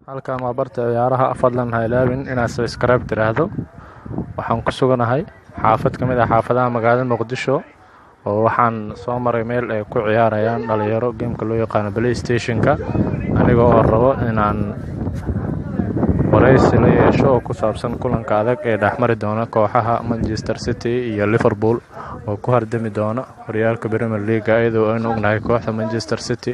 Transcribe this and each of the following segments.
halkan waa barta ciyaaraha fadlan ha ilaawin inaad subscribe tiraahdo. Waxaan ku suganahay xaafad ka mid ah xaafadaha magaalada Muqdisho oo waxaan soo maray meel ay ku ciyaarayaan dhalinyaro gameka loo yaqaan PlayStation-ka anigoo rabo inaan wareysi la yeesho oo ku saabsan kulanka adag ee dhexmari doona kooxaha Manchester City iyo Liverpool oo ku hardami doona horyaalka Premier League iyadoo aynu ognahay kooxda Manchester City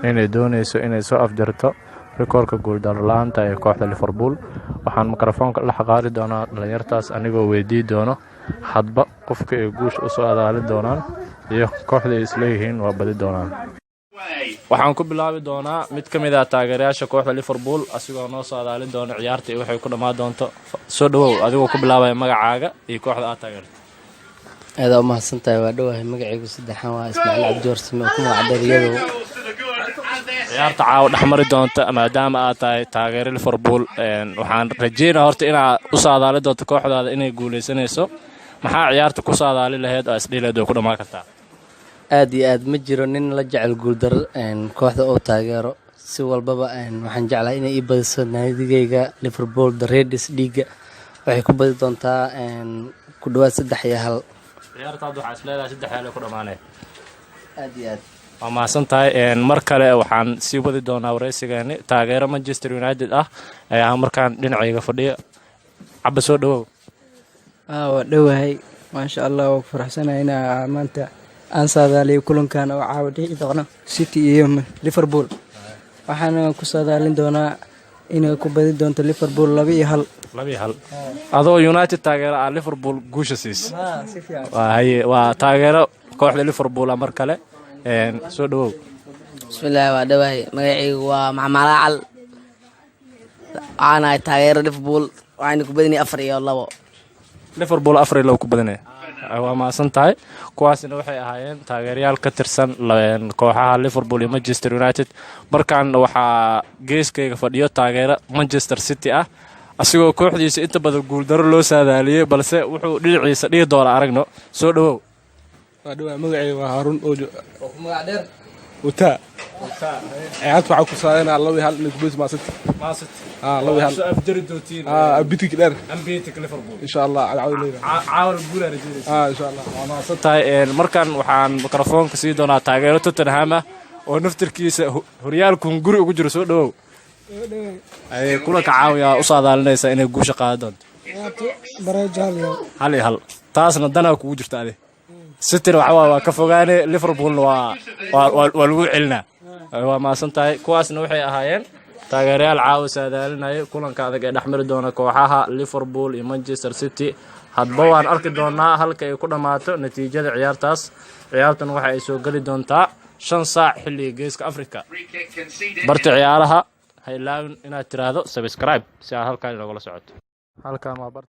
inay doonayso inay soo afjarto rikoorka guuldaro la'aanta ee kooxda Liverpool. Waxaan mikrofoonka la xaqaari doonaa dhalinyartaas anigoo weydii doono hadba qofka ay guush u soo adaalin doonaan iyo kooxda ay isleeyihiin waa badi doonaan. Waxaan ku bilaabi doonaa mid ka mid ah taageerayaasha kooxda Liverpool asigoo noo soo adaalin doona ciyaarta iyo waxay ku dhamaan doonto. Soo dhawow adigoo ku bilaabaya magacaaga iyo kooxda aad taageerto. aad u mahadsantahay. waa dhawahay magacaygu saddexan waa Ismaaciil Cabdi Warsame oo ku magac dheer ciyaarta caawa dhexmari doonta maadaama aad tahay taageere Liverpool waxaan rajeynayaa horta inaad u soo adaalin doonto kooxdaada inay guuleysanayso. Maxaa ciyaarta ku soo adaalin lahayd oo isdhiileed oo ku dhamaan kartaa? aad iyo aad ma jiro nin la jecel guuldaro kooxda oo taageero si walbaba waxaan jeclahay inay ii badiso naadigayga Liverpool the Reds dhiiga waxay ku badi doontaa ku dhawaad 3-1. ciyaartaadu waxaa isleedahay 3-1 ku dhamaanay. aad iyo aad waa mahadsantahay. mar kale waxaan sii wadi doonaa wareysigeeni taageero Manchester United ah ayaa markaan dhinacayga fadhiya. Cabba soo dhawow. waa dhawahay maasha Allah waa faraxsanahay inaan maanta aan saadaaliyo kulankan oo caawa dhici doona City iyo Liverpool. waxaan ku saadaalin doonaa inay ku badi doonto Liverpool 2-1. adoo United taageero ah Liverpool guusha siis. si fiican waa taageero kooxda Liverpool mar kale soo dhawow. bismillaah waa dhawahay magacaygu waa Maxamed Cal ana taageero Liverpool waxaan ku badinay 4-2. Liverpool 4-2 ku badinay. waa mahadsantahay. kuwaasina waxay ahaayeen taageerayaal ka tirsan kooxaha Liverpool iyo Manchester United. markaan waxaa geeskayga fadhiyo taageero Manchester City ah asigoo kooxdiisa inta badan guuldaro loo saadaaliyay balse wuxuu dhinaciisa dhihi doona aragno. soo dhawow. waa dhawahay magacaygu waa Harun Ojo oo ku magac dheer Uta ciyaarta waxaa ku saadayna 2-1 inay ku badiso Man City. 2-1 soo afjari doontiin bitik dheer ambiitik Liverpool insha Allah caawal guul rajeynaysa. insha Allah waa mahadsantahay. markaan waxaan mikrofoonka sii doonaa taageero Tottenham ah oo naftirkiisa horyaalku guri ugu jiro. soo dhawow. ay kulanka caawiya u soo adaalinaysa inay guusha qaado doonto. hal iyo hal taasna danaa kugu jirta ade. City waa ka fogaane Liverpool waa lagu celinaa. waa mahadsantahay. kuwaasna waxay ahaayeen taageerayaal caawa saadaalinaya kulanka adag ee dhexmari doona kooxaha Liverpool iyo Manchester City. hadba waan arki doonaa halka ay ku dhamaato natiijada ciyaartaas. ciyaartan waxa ay soo gali doontaa 5 saac xilliga geeska Afrika. barta ciyaaraha ha ilaawin inaad tiraahdo subscribe si aad halkaan inagula socoto. halkaan waa